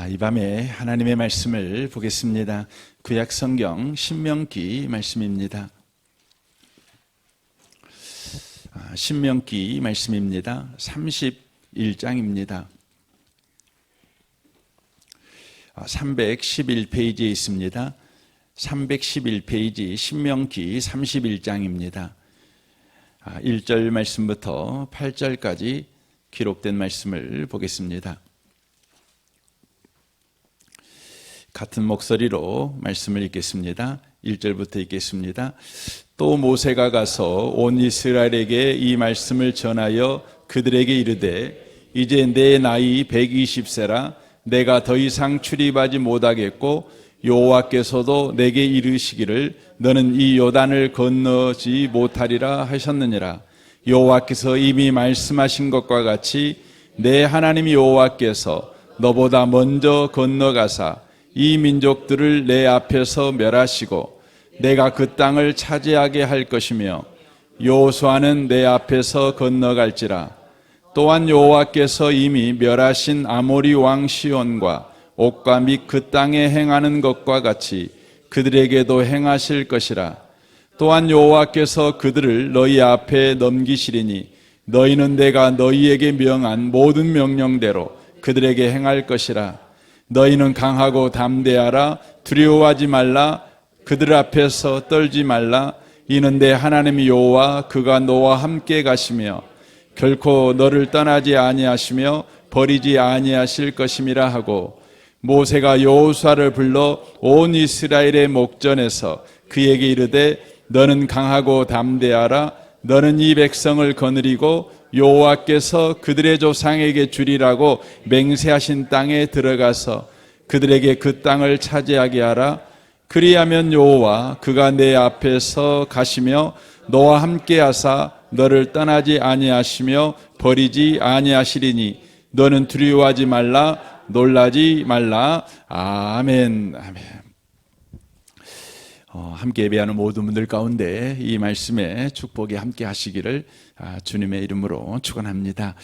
이 밤에 하나님의 말씀을 보겠습니다. 구약 성경 신명기 말씀입니다. 신명기 말씀입니다. 31장입니다. 311페이지에 있습니다. 311페이지 신명기 31장입니다. 1절 말씀부터 8절까지 기록된 말씀을 보겠습니다. 같은 목소리로 말씀을 읽겠습니다. 1절부터 읽겠습니다. 또 모세가 가서 온 이스라엘에게 이 말씀을 전하여 그들에게 이르되 이제 내 나이 120세라 내가 더 이상 출입하지 못하겠고 여호와께서도 내게 이르시기를 너는 이 요단을 건너지 못하리라 하셨느니라. 여호와께서 이미 말씀하신 것과 같이 내 하나님 여호와께서 너보다 먼저 건너가사 이 민족들을 내 앞에서 멸하시고 내가 그 땅을 차지하게 할 것이며 여호수아는 내 앞에서 건너갈지라. 또한 여호와께서 이미 멸하신 아모리 왕 시온과 옥과 및 그 땅에 행하는 것과 같이 그들에게도 행하실 것이라. 또한 여호와께서 그들을 너희 앞에 넘기시리니 너희는 내가 너희에게 명한 모든 명령대로 그들에게 행할 것이라. 너희는 강하고 담대하라. 두려워하지 말라. 그들 앞에서 떨지 말라. 이는 내 하나님 여호와 그가 너와 함께 가시며 결코 너를 떠나지 아니하시며 버리지 아니하실 것임이라 하고, 모세가 여호수아를 불러 온 이스라엘의 목전에서 그에게 이르되 너는 강하고 담대하라. 너는 이 백성을 거느리고 여호와께서 그들의 조상에게 주리라고 맹세하신 땅에 들어가서 그들에게 그 땅을 차지하게 하라. 그리하면 여호와 그가 내 앞에서 가시며 너와 함께 하사 너를 떠나지 아니하시며 버리지 아니하시리니 너는 두려워하지 말라. 놀라지 말라. 아멘. 아멘. 함께 예배하는 모든 분들 가운데 이 말씀에 축복이 함께 하시기를 주님의 이름으로 축원합니다.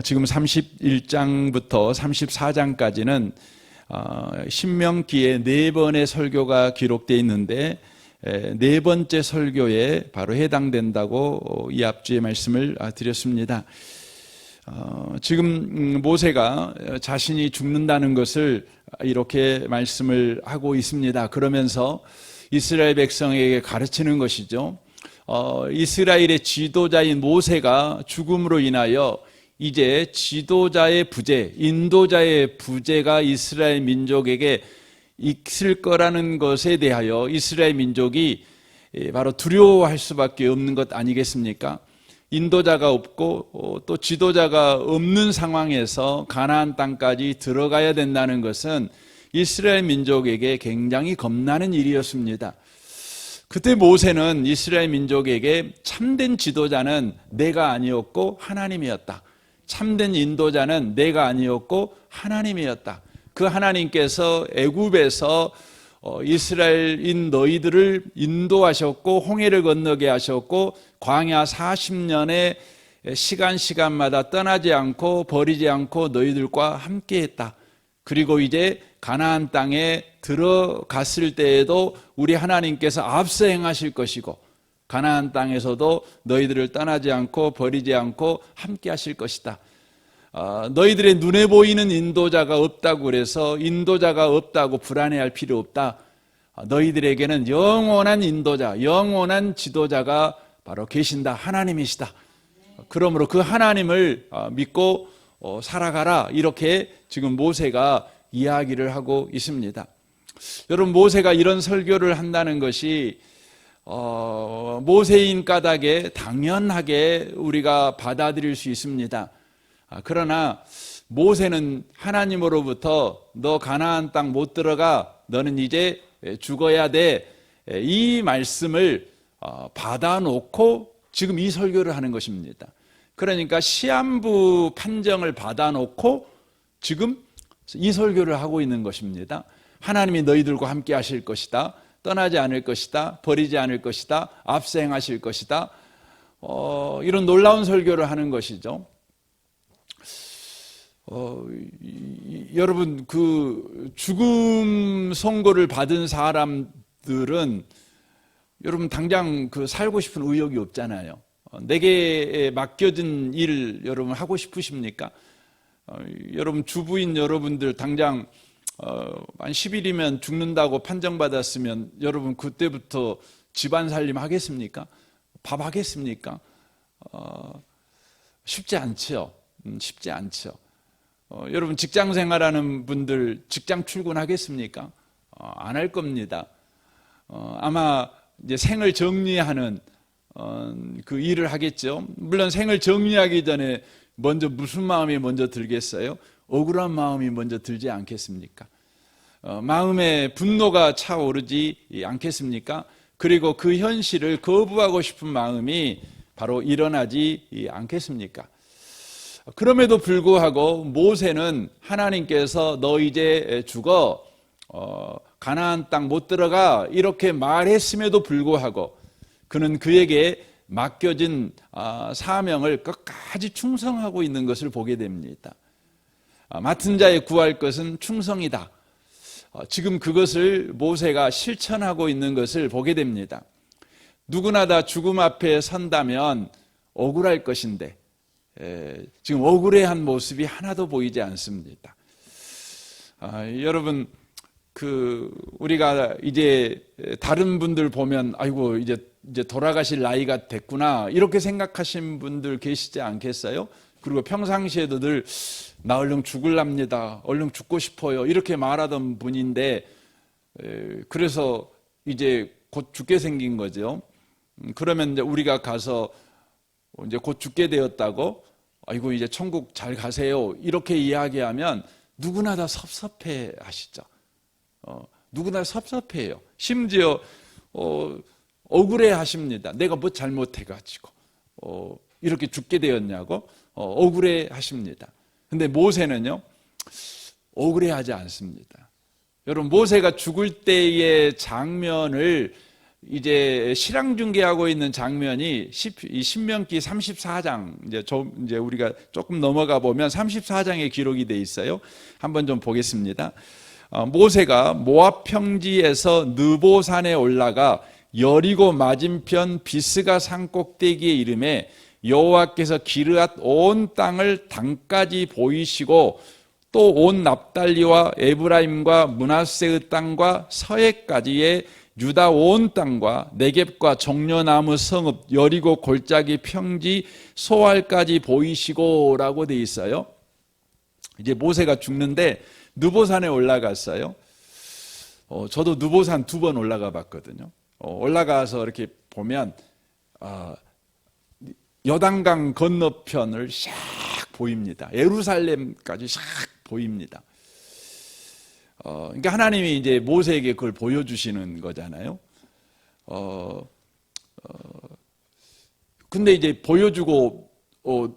지금 31장부터 34장까지는 신명기에 4번의 설교가 기록되어 있는데 4번째 설교에 바로 해당된다고 이 앞주에 말씀을 드렸습니다. 지금 모세가 자신이 죽는다는 것을 이렇게 말씀을 하고 있습니다. 그러면서 이스라엘 백성에게 가르치는 것이죠. 이스라엘의 지도자인 모세가 죽음으로 인하여 이제 지도자의 부재, 인도자의 부재가 이스라엘 민족에게 있을 거라는 것에 대하여 이스라엘 민족이 바로 두려워할 수밖에 없는 것 아니겠습니까? 인도자가 없고 또 지도자가 없는 상황에서 가나안 땅까지 들어가야 된다는 것은 이스라엘 민족에게 굉장히 겁나는 일이었습니다. 그때 모세는 이스라엘 민족에게 참된 지도자는 내가 아니었고 하나님이었다. 참된 인도자는 내가 아니었고 하나님이었다. 그 하나님께서 애굽에서 이스라엘인 너희들을 인도하셨고 홍해를 건너게 하셨고 광야 40년의 시간마다 떠나지 않고 버리지 않고 너희들과 함께했다. 그리고 이제 가나안 땅에 들어갔을 때에도 우리 하나님께서 앞서 행하실 것이고 가나안 땅에서도 너희들을 떠나지 않고 버리지 않고 함께하실 것이다. 너희들의 눈에 보이는 인도자가 없다고 그래서 인도자가 없다고 불안해할 필요 없다. 너희들에게는 영원한 인도자, 영원한 지도자가 바로 계신다. 하나님이시다. 그러므로 그 하나님을 믿고 살아가라. 이렇게 지금 모세가 이야기를 하고 있습니다. 여러분, 모세가 이런 설교를 한다는 것이 모세인 까닭에 당연하게 우리가 받아들일 수 있습니다. 그러나 모세는 하나님으로부터 너 가나안 땅 못 들어가, 너는 이제 죽어야 돼, 이 말씀을 받아놓고 지금 이 설교를 하는 것입니다. 그러니까 시한부 판정을 받아놓고 지금 이 설교를 하고 있는 것입니다. 하나님이 너희들과 함께 하실 것이다. 떠나지 않을 것이다. 버리지 않을 것이다. 앞서 행하실 것이다. 이런 놀라운 설교를 하는 것이죠. 여러분 그 죽음 선고를 받은 사람들은 여러분 당장 그 살고 싶은 의욕이 없잖아요. 내게 맡겨진 일 여러분 하고 싶으십니까? 여러분 주부인 여러분들 당장 한 10일이면 죽는다고 판정받았으면 여러분 그때부터 집안 살림 하겠습니까? 밥 하겠습니까? 쉽지 않죠. 쉽지 않죠. 여러분 직장 생활하는 분들 직장 출근하겠습니까? 안 할 겁니다. 아마 이제 생을 정리하는 그 일을 하겠죠. 물론 생을 정리하기 전에 먼저 무슨 마음이 먼저 들겠어요? 억울한 마음이 먼저 들지 않겠습니까? 마음에 분노가 차오르지 않겠습니까? 그리고 그 현실을 거부하고 싶은 마음이 바로 일어나지 않겠습니까? 그럼에도 불구하고 모세는 하나님께서 너 이제 죽어 가나안 땅 못 들어가 이렇게 말했음에도 불구하고 그는 그에게 맡겨진 사명을 끝까지 충성하고 있는 것을 보게 됩니다. 맡은 자에 구할 것은 충성이다. 지금 그것을 모세가 실천하고 있는 것을 보게 됩니다. 누구나 다 죽음 앞에 선다면 억울할 것인데 지금 억울해한 모습이 하나도 보이지 않습니다. 여러분 우리가 이제 다른 분들 보면 아이고 이제 돌아가실 나이가 됐구나 이렇게 생각하신 분들 계시지 않겠어요? 그리고 평상시에도 늘 나 얼른 죽을랍니다. 얼른 죽고 싶어요. 이렇게 말하던 분인데 그래서 이제 곧 죽게 생긴 거죠. 그러면 이제 우리가 가서 이제 곧 죽게 되었다고 아이고 이제 천국 잘 가세요. 이렇게 이야기하면 누구나 다 섭섭해 하시죠. 누구나 섭섭해요. 심지어 억울해 하십니다. 내가 뭐 잘못해가지고 이렇게 죽게 되었냐고 억울해 하십니다. 근데 모세는요 억울해 하지 않습니다. 여러분 모세가 죽을 때의 장면을 이제 실황 중계하고 있는 장면이 신명기 34장 이제 우리가 조금 넘어가 보면 34장에 기록이 돼 있어요. 한번 좀 보겠습니다. 모세가 모압 평지에서 느보산에 올라가 여리고 맞은편 비스가 산 꼭대기에 이르매 여호와께서 기르앗 온 땅을 당까지 보이시고 또 온 납달리와 에브라임과 므낫세의 땅과 서해까지의 유다 온 땅과 네겝과 종려나무 성읍 여리고 골짜기 평지 소알까지 보이시고라고 돼 있어요. 이제 모세가 죽는데 느보산에 올라갔어요. 저도 느보산 2번 올라가 봤거든요. 올라가서 이렇게 보면 여단강 건너편을 샥 보입니다. 예루살렘까지 샥 보입니다. 그러니까 하나님이 이제 모세에게 그걸 보여주시는 거잖아요. 근데 이제 보여주고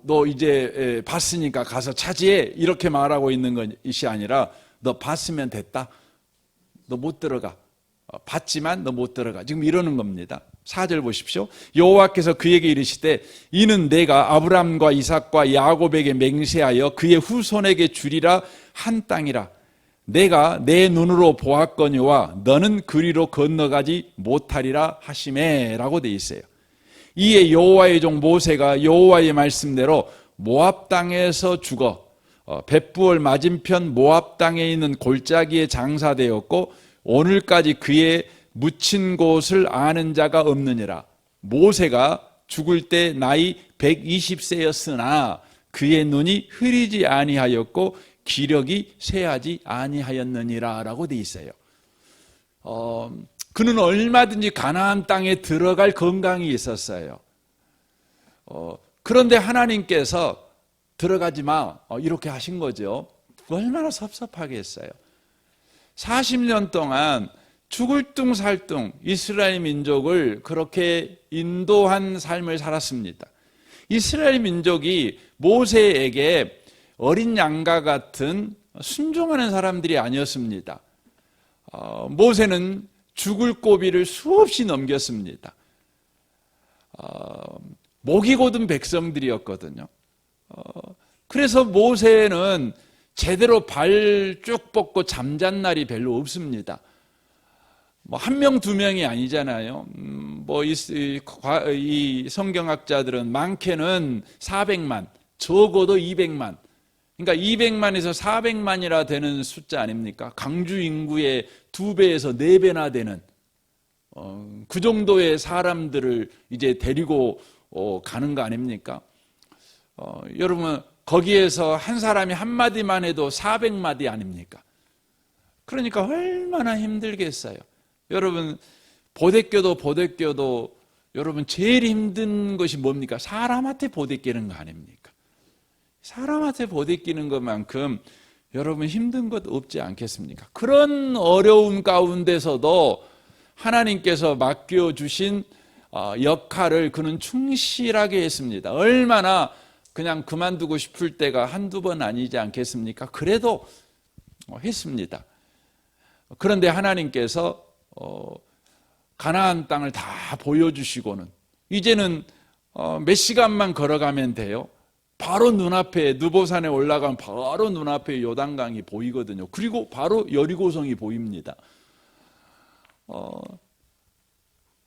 너 이제 봤으니까 가서 차지해 이렇게 말하고 있는 것이 아니라 너 봤으면 됐다. 너 못 들어가. 봤지만 너 못 들어가. 지금 이러는 겁니다. 4절 보십시오. 여호와께서 그에게 이르시되 이는 내가 아브람과 이삭과 야곱에게 맹세하여 그의 후손에게 주리라 한 땅이라. 내가 내 눈으로 보았거니와 너는 그리로 건너가지 못하리라 하시매 라고 돼 있어요. 이에 여호와의 종 모세가 여호와의 말씀대로 모압 땅에서 죽어 벳부얼 맞은편 모압 땅에 있는 골짜기에 장사되었고 오늘까지 그의 묻힌 곳을 아는 자가 없느니라. 모세가 죽을 때 나이 120세였으나 그의 눈이 흐리지 아니하였고 기력이 쇠하지 아니하였느니라 라고 돼 있어요. 그는 얼마든지 가나안 땅에 들어갈 건강이 있었어요. 그런데 하나님께서 들어가지 마 이렇게 하신 거죠. 얼마나 섭섭하겠어요. 40년 동안 죽을 둥살둥 이스라엘 민족을 그렇게 인도한 삶을 살았습니다. 이스라엘 민족이 모세에게 어린 양과 같은 순종하는 사람들이 아니었습니다. 모세는 죽을 고비를 수없이 넘겼습니다. 목이 곧은 백성들이었거든요. 그래서 모세는 제대로 발 쭉 뻗고 잠잔 날이 별로 없습니다. 뭐 한 명, 두 명이 아니잖아요. 이 성경학자들은 많게는 400만, 적어도 200만. 그러니까 200만에서 400만이라 되는 숫자 아닙니까? 강주 인구의 2배에서 4배나 되는 그 정도의 사람들을 이제 데리고 가는 거 아닙니까? 여러분, 거기에서 한 사람이 한마디만 해도 400마디 아닙니까? 그러니까 얼마나 힘들겠어요. 여러분, 보댓겨도 여러분 제일 힘든 것이 뭡니까? 사람한테 보댓기는 거 아닙니까? 사람한테 보댓기는 것만큼 여러분 힘든 것 없지 않겠습니까? 그런 어려움 가운데서도 하나님께서 맡겨주신 역할을 그는 충실하게 했습니다. 얼마나 그냥 그만두고 싶을 때가 한두 번 아니지 않겠습니까? 그래도 했습니다. 그런데 하나님께서 가나안 땅을 다 보여주시고는 이제는 몇 시간만 걸어가면 돼요. 바로 눈앞에 느보산에 올라가면 바로 눈앞에 요단강이 보이거든요. 그리고 바로 여리고성이 보입니다.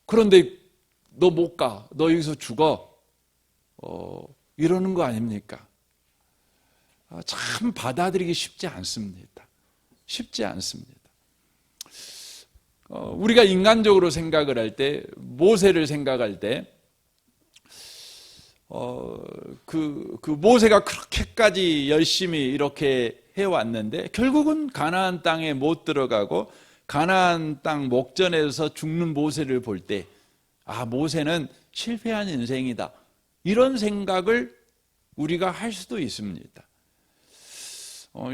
그런데 너 못 가. 너 여기서 죽어. 이러는 거 아닙니까? 참 받아들이기 쉽지 않습니다. 쉽지 않습니다. 우리가 인간적으로 생각을 할 때, 모세를 생각할 때, 그 모세가 그렇게까지 열심히 이렇게 해왔는데, 결국은 가나안 땅에 못 들어가고, 가나안 땅 목전에서 죽는 모세를 볼 때, 모세는 실패한 인생이다. 이런 생각을 우리가 할 수도 있습니다.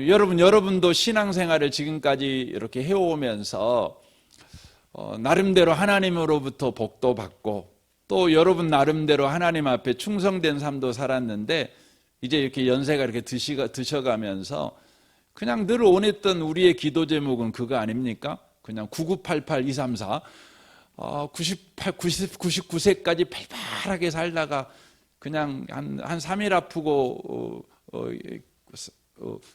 여러분도 신앙생활을 지금까지 이렇게 해오면서 나름대로 하나님으로부터 복도 받고 또 여러분 나름대로 하나님 앞에 충성된 삶도 살았는데 이제 이렇게 연세가 이렇게 드셔가면서 그냥 늘 원했던 우리의 기도 제목은 그거 아닙니까? 그냥 9988234 99세까지 팔팔하게 살다가 그냥 한 3일 아프고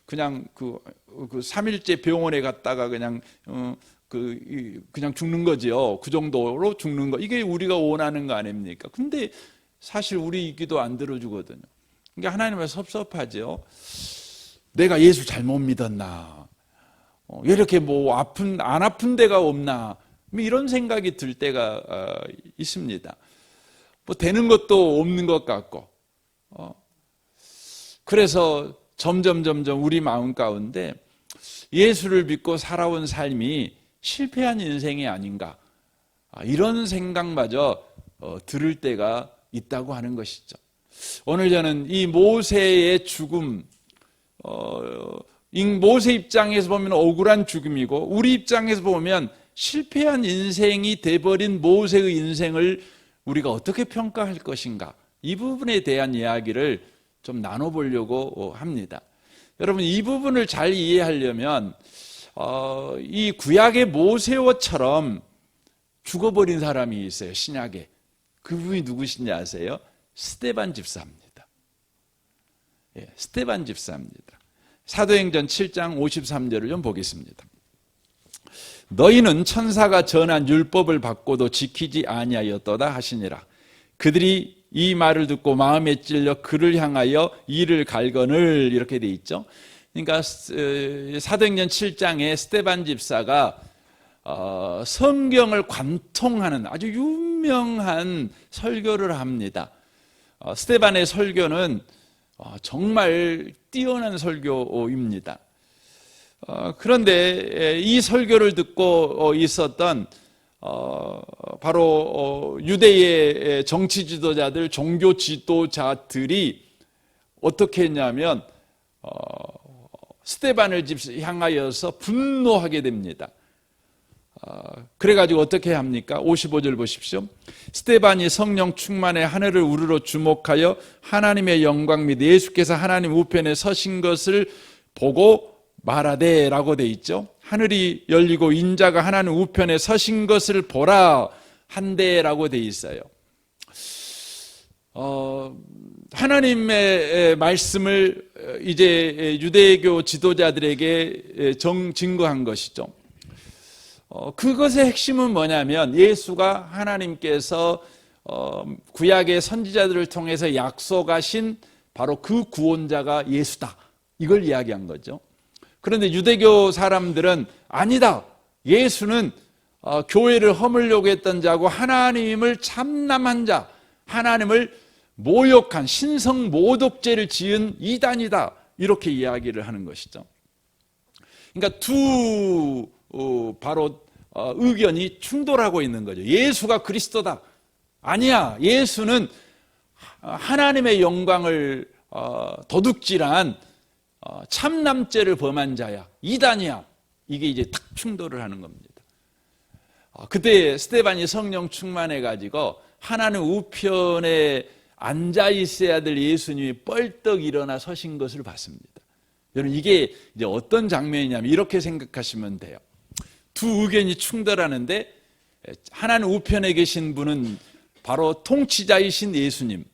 그냥 그 3일째 병원에 갔다가 그냥 죽는 거지요. 그 정도로 죽는 거. 이게 우리가 원하는 거 아닙니까? 근데 사실 우리 기도 안 들어주거든요. 그러니까 하나님은 섭섭하죠. 내가 예수 잘못 믿었나? 이렇게 안 아픈 데가 없나? 이런 생각이 들 때가 있습니다. 되는 것도 없는 것 같고. 그래서 점점 우리 마음 가운데 예수를 믿고 살아온 삶이 실패한 인생이 아닌가, 이런 생각마저 들을 때가 있다고 하는 것이죠. 오늘 저는 이 모세의 죽음, 모세 입장에서 보면 억울한 죽음이고 우리 입장에서 보면 실패한 인생이 돼버린 모세의 인생을 우리가 어떻게 평가할 것인가, 이 부분에 대한 이야기를 좀 나눠보려고 합니다. 여러분, 이 부분을 잘 이해하려면 이 구약의 모세오처럼 죽어버린 사람이 있어요. 신약에. 그분이 누구신지 아세요? 스데반 집사입니다. 스데반 집사입니다. 사도행전 7장 53절을 좀 보겠습니다. 너희는 천사가 전한 율법을 받고도 지키지 아니하였도다 하시니라. 그들이 이 말을 듣고 마음에 찔려 그를 향하여 이를 갈거늘, 이렇게 돼 있죠. 그러니까 사도행전 7장에 스데반 집사가 성경을 관통하는 아주 유명한 설교를 합니다. 스데반의 설교는 정말 뛰어난 설교입니다. 그런데 이 설교를 듣고 있었던 바로 유대의 정치 지도자들, 종교 지도자들이 어떻게 했냐면 스데반을 향하여서 분노하게 됩니다. 그래가지고 어떻게 합니까? 55절 보십시오. 스데반이 성령 충만해 하늘을 우러러 주목하여 하나님의 영광 및 예수께서 하나님 우편에 서신 것을 보고 말하되, 라고 돼 있죠. 하늘이 열리고 인자가 하나님 우편에 서신 것을 보라 한데, 라고 돼 있어요. 하나님의 말씀을 이제 유대교 지도자들에게 증거한 것이죠. 그것의 핵심은 뭐냐면 예수가 하나님께서 구약의 선지자들을 통해서 약속하신 바로 그 구원자가 예수다, 이걸 이야기한 거죠. 그런데 유대교 사람들은 아니다, 예수는 교회를 허물려고 했던 자고 하나님을 참남한 자, 하나님을 모욕한 신성 모독죄를 지은 이단이다, 이렇게 이야기를 하는 것이죠. 그러니까 바로 의견이 충돌하고 있는 거죠. 예수가 그리스도다, 아니야, 예수는 하나님의 영광을 도둑질한 참남죄를 범한 자야, 이단이야, 이게 이제 탁 충돌을 하는 겁니다. 그때 스데반이 성령 충만해 가지고 하나님 우편에 앉아 있어야 될 예수님이 뻘떡 일어나 서신 것을 봤습니다. 여러분, 이게 이제 어떤 장면이냐면 이렇게 생각하시면 돼요. 두 의견이 충돌하는데 하나님 우편에 계신 분은 바로 통치자이신 예수님,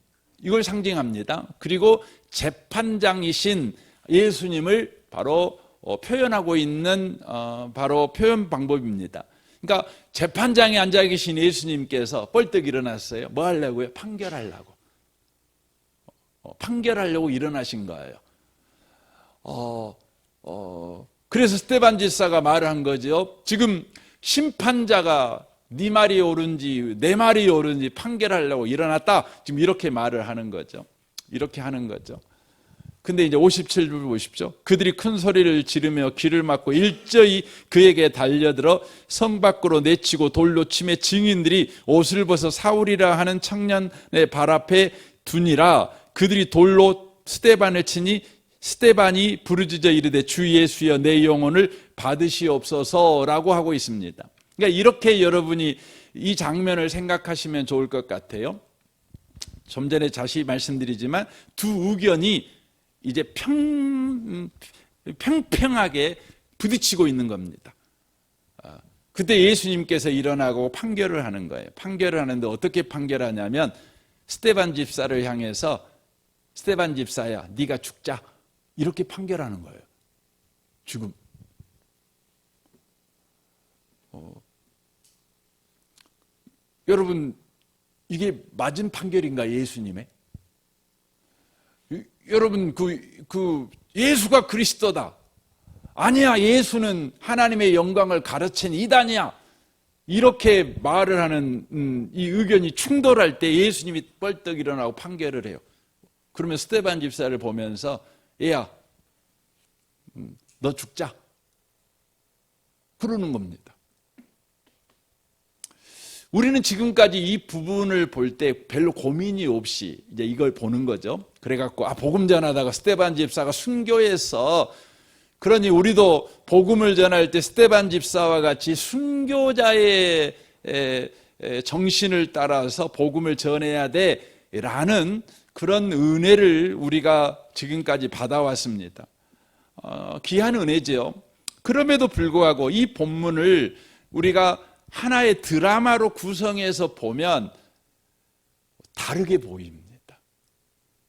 이걸 상징합니다. 그리고 재판장이신 예수님을 바로 표현하고 있는 바로 표현 방법입니다. 그러니까 재판장에 앉아 계신 예수님께서 뻘떡 일어났어요. 뭐 하려고요? 판결하려고. 판결하려고 일어나신 거예요. 그래서 스데반 집사가 말을 한 거죠. 지금 심판자가 네 말이 옳은지 내 말이 옳은지 판결하려고 일어났다, 지금 이렇게 말을 하는 거죠. 이렇게 하는 거죠. 근데 이제 57절 보십시오. 그들이 큰 소리를 지르며 귀를 막고 일제히 그에게 달려들어 성 밖으로 내치고 돌로 치매 증인들이 옷을 벗어 사울이라 하는 청년의 발 앞에 두니라. 그들이 돌로 스데반을 치니 스데반이 부르짖어 이르되 주 예수여 내 영혼을 받으시옵소서라고 하고 있습니다. 그러니까 이렇게 여러분이 이 장면을 생각하시면 좋을 것 같아요. 좀 전에 다시 말씀드리지만 두 의견이 이제 평평하게 부딪히고 있는 겁니다. 그때 예수님께서 일어나고 판결을 하는 거예요. 판결을 하는데 어떻게 판결하냐면 스데반 집사를 향해서 스데반 집사야, 네가 죽자, 이렇게 판결하는 거예요. 죽음. 여러분, 이게 맞은 판결인가, 예수님의? 여러분, 예수가 그리스도다, 아니야, 예수는 하나님의 영광을 가르친 이단이야, 이렇게 말을 하는 이 의견이 충돌할 때 예수님이 뻘떡 일어나고 판결을 해요. 그러면 스데반 집사를 보면서 얘야, 너 죽자, 그러는 겁니다. 우리는 지금까지 이 부분을 볼 때 별로 고민이 없이 이제 이걸 보는 거죠. 그래갖고 복음 전하다가 스데반 집사가 순교해서, 그러니 우리도 복음을 전할 때 스데반 집사와 같이 순교자의 정신을 따라서 복음을 전해야 돼라는 그런 은혜를 우리가 지금까지 받아왔습니다. 귀한 은혜죠. 그럼에도 불구하고 이 본문을 우리가 하나의 드라마로 구성해서 보면 다르게 보입니다.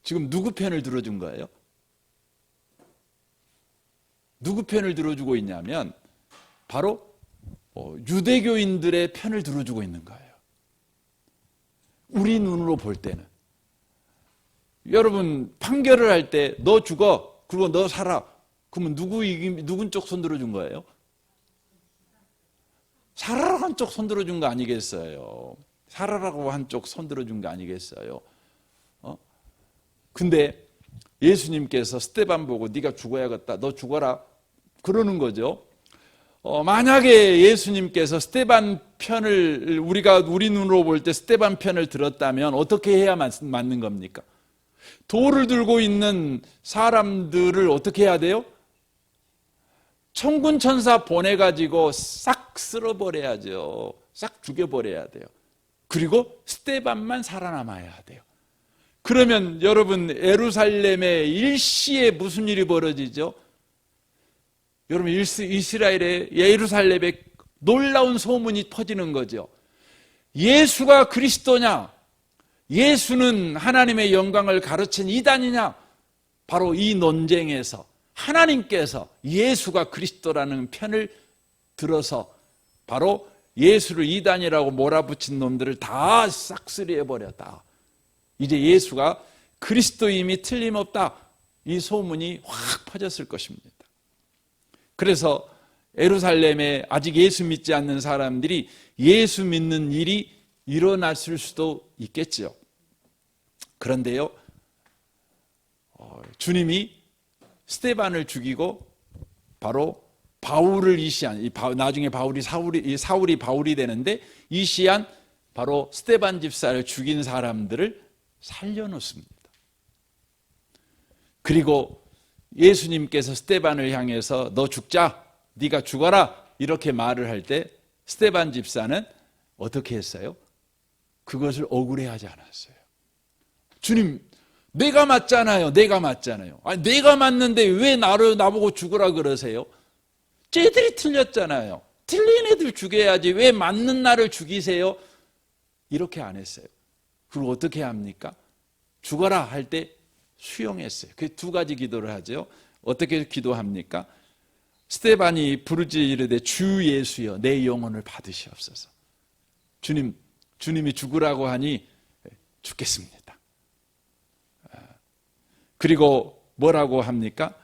지금 누구 편을 들어준 거예요? 누구 편을 들어주고 있냐면 바로 유대교인들의 편을 들어주고 있는 거예요. 우리 눈으로 볼 때는. 여러분, 판결을 할 때 너 죽어, 그리고 너 살아, 그러면 누군 쪽 손 들어준 거예요? 살아라고 한쪽 손 들어준 거 아니겠어요? 살아라고 한쪽 손 들어준 거 아니겠어요? 근데 예수님께서 스데반 보고 네가 죽어야겠다, 너 죽어라, 그러는 거죠. 만약에 예수님께서 스데반 편을, 우리 눈으로 볼 때 스데반 편을 들었다면 어떻게 해야 맞는 겁니까? 돌을 들고 있는 사람들을 어떻게 해야 돼요? 천군 천사 보내가지고 싹 쓸어버려야죠. 싹 죽여버려야 돼요. 그리고 스데반만 살아남아야 돼요. 그러면 여러분, 예루살렘의 일시에 무슨 일이 벌어지죠? 여러분, 이스라엘의 예루살렘에 놀라운 소문이 퍼지는 거죠. 예수가 그리스도냐? 예수는 하나님의 영광을 가르친 이단이냐? 바로 이 논쟁에서 하나님께서 예수가 그리스도라는 편을 들어서 바로 예수를 이단이라고 몰아붙인 놈들을 다 싹쓸이해버렸다. 이제 예수가 그리스도임이 틀림없다. 이 소문이 확 퍼졌을 것입니다. 그래서 예루살렘에 아직 예수 믿지 않는 사람들이 예수 믿는 일이 일어났을 수도 있겠죠. 그런데요, 주님이 스데반을 죽이고 바로 바울을 이시한, 나중에 사울이 바울이 되는데 이시한 바로 스데반 집사를 죽인 사람들을 살려놓습니다. 그리고 예수님께서 스데반을 향해서 너 죽자, 네가 죽어라 이렇게 말을 할 때 스데반 집사는 어떻게 했어요? 그것을 억울해하지 않았어요. 주님, 내가 맞잖아요. 내가 맞잖아요. 아니, 내가 맞는데 왜 나보고 죽으라 그러세요? 쟤들이 틀렸잖아요. 틀린 애들 죽여야지 왜 맞는 나를 죽이세요? 이렇게 안 했어요. 그리고 어떻게 합니까? 죽어라 할 때 수용했어요. 그 두 가지 기도를 하죠. 어떻게 기도합니까? 스데반이 부르짖으되 주 예수여 내 영혼을 받으시옵소서. 주님이 죽으라고 하니 죽겠습니다. 그리고 뭐라고 합니까?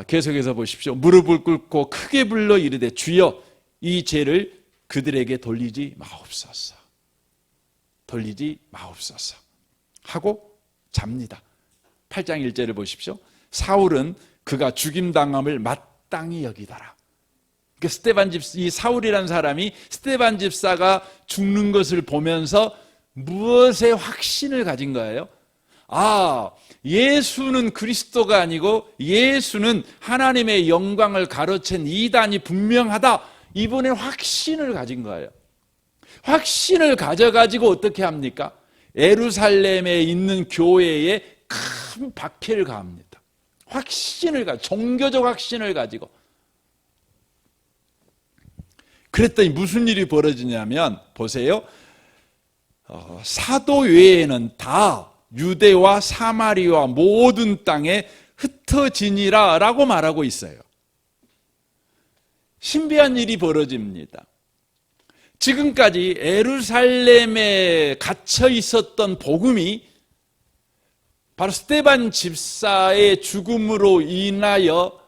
계속해서 보십시오. 무릎을 꿇고 크게 불러 이르되 주여 이 죄를 그들에게 돌리지 마옵소서. 돌리지 마옵소서 하고 잡니다. 8장 1절을 보십시오. 사울은 그가 죽임당함을 마땅히 여기더라. 이 사울이라는 사람이 스데반 집사가 죽는 것을 보면서 무엇에 확신을 가진 거예요? 예수는 그리스도가 아니고 예수는 하나님의 영광을 가로챈 이단이 분명하다. 이번에 확신을 가진 거예요. 확신을 가져가지고 어떻게 합니까? 예루살렘에 있는 교회에 큰 박해를 가합니다. 종교적 확신을 가지고. 그랬더니 무슨 일이 벌어지냐면 보세요. 사도 외에는 다 유대와 사마리아 모든 땅에 흩어지니라 라고 말하고 있어요. 신비한 일이 벌어집니다. 지금까지 예루살렘에 갇혀 있었던 복음이 바로 스데반 집사의 죽음으로 인하여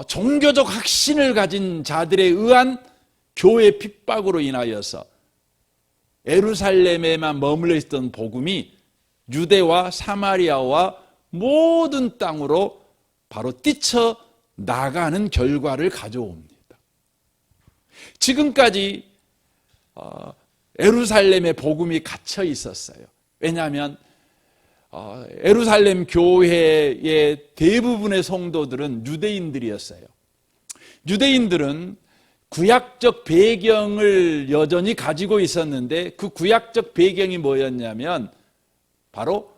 종교적 확신을 가진 자들에 의한 교회 핍박으로 인하여서 예루살렘에만 머물러 있던 복음이 유대와 사마리아와 모든 땅으로 바로 뛰쳐나가는 결과를 가져옵니다. 지금까지 예루살렘의 복음이 갇혀 있었어요. 왜냐하면 예루살렘 교회의 대부분의 성도들은 유대인들이었어요. 유대인들은 구약적 배경을 여전히 가지고 있었는데 그 구약적 배경이 뭐였냐면 바로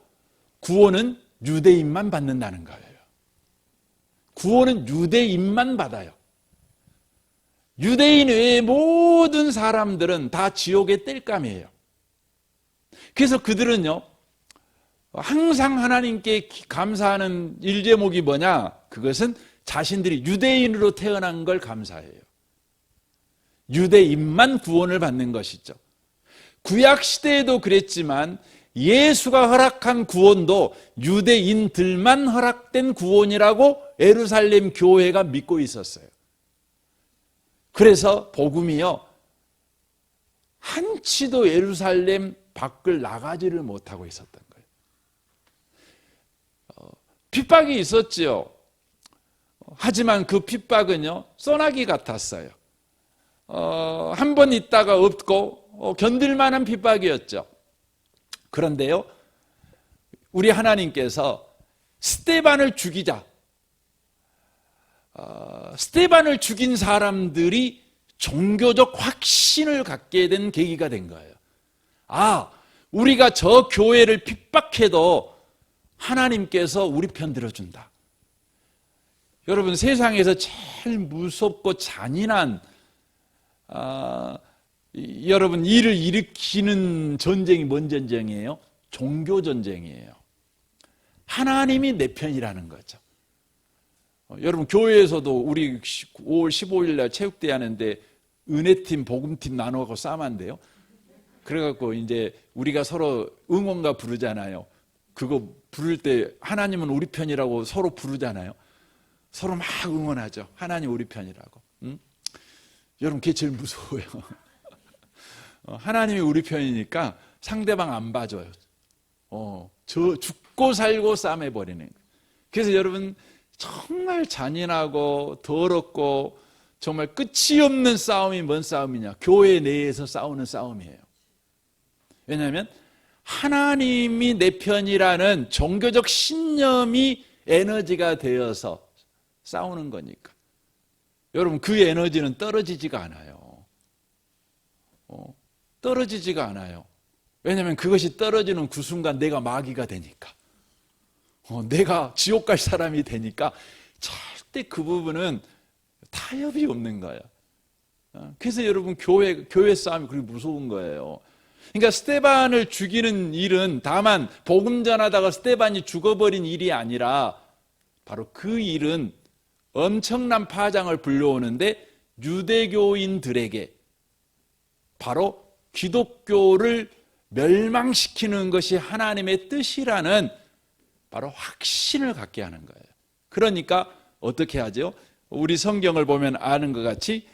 구원은 유대인만 받는다는 거예요. 구원은 유대인만 받아요. 유대인 외의 모든 사람들은 다 지옥의 땔감이에요. 그래서 그들은요, 항상 하나님께 감사하는 일제목이 뭐냐? 그것은 자신들이 유대인으로 태어난 걸 감사해요. 유대인만 구원을 받는 것이죠. 구약 시대에도 그랬지만 예수가 허락한 구원도 유대인들만 허락된 구원이라고 예루살렘 교회가 믿고 있었어요. 그래서 복음이요, 한치도 예루살렘 밖을 나가지를 못하고 있었던 거예요. 핍박이 있었지요. 하지만 그 핍박은요, 소나기 같았어요. 한 번 있다가 없고 견딜 만한 핍박이었죠. 그런데요, 우리 하나님께서 스데반을 죽이자. 스데반을 죽인 사람들이 종교적 확신을 갖게 된 계기가 된 거예요. 우리가 저 교회를 핍박해도 하나님께서 우리 편 들어준다. 여러분, 세상에서 제일 무섭고 잔인한 여러분, 이를 일으키는 전쟁이 뭔 전쟁이에요? 종교 전쟁이에요. 하나님이 내 편이라는 거죠. 여러분, 교회에서도 우리 5월 15일 날 체육대회 하는데 은혜팀, 복음팀 나눠갖고 싸면 안 돼요? 그래갖고 이제 우리가 서로 응원가 부르잖아요. 그거 부를 때 하나님은 우리 편이라고 서로 부르잖아요. 서로 막 응원하죠. 하나님 우리 편이라고. 응? 여러분, 그게 제일 무서워요. 하나님이 우리 편이니까 상대방 안 봐줘요. 저 죽고 살고 싸매버리는 거예요. 그래서 여러분, 정말 잔인하고 더럽고 정말 끝이 없는 싸움이 뭔 싸움이냐? 교회 내에서 싸우는 싸움이에요. 왜냐하면 하나님이 내 편이라는 종교적 신념이 에너지가 되어서 싸우는 거니까. 여러분, 그 에너지는 떨어지지가 않아요. 떨어지지가 않아요. 왜냐하면 그것이 떨어지는 그 순간 내가 마귀가 되니까. 내가 지옥 갈 사람이 되니까 절대 그 부분은 타협이 없는 거예요. 그래서 여러분, 교회 싸움이 그렇게 무서운 거예요. 그러니까 스데반을 죽이는 일은 다만 복음 전하다가 스데반이 죽어버린 일이 아니라 바로 그 일은 엄청난 파장을 불러오는데 유대교인들에게 바로 기독교를 멸망시키는 것이 하나님의 뜻이라는 바로 확신을 갖게 하는 거예요. 그러니까 어떻게 하죠? 우리 성경을 보면 아는 것 같이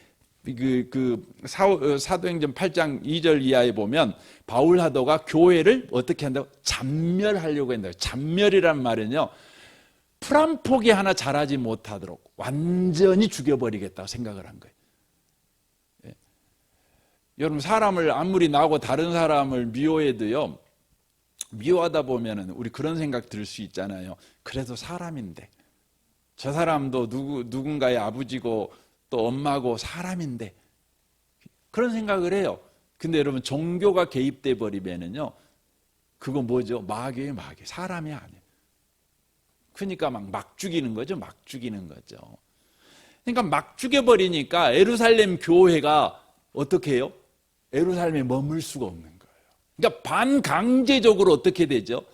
사도행전 8장 2절 이하에 보면 바울 사도가 교회를 어떻게 한다고? 잔멸하려고 한다고. 잔멸이란 말은요, 풀 한 포기 하나 자라지 못하도록 완전히 죽여버리겠다고 생각을 한 거예요. 예. 여러분, 사람을 아무리 나하고 다른 사람을 미워해도요, 미워하다 보면은 우리 그런 생각 들 수 있잖아요. 그래도 사람인데, 저 사람도 누군가의 아버지고 또 엄마고 사람인데, 그런 생각을 해요. 근데 여러분, 종교가 개입돼 버리면은요, 그거 뭐죠? 마귀예요, 마귀. 사람이 아니에요. 그러니까 막 죽이는 거죠. 막 죽이는 거죠. 그러니까 막 죽여버리니까 에루살렘 교회가 어떻게 해요? 에루살렘에 머물 수가 없는 거예요. 그러니까 반강제적으로 어떻게 되죠?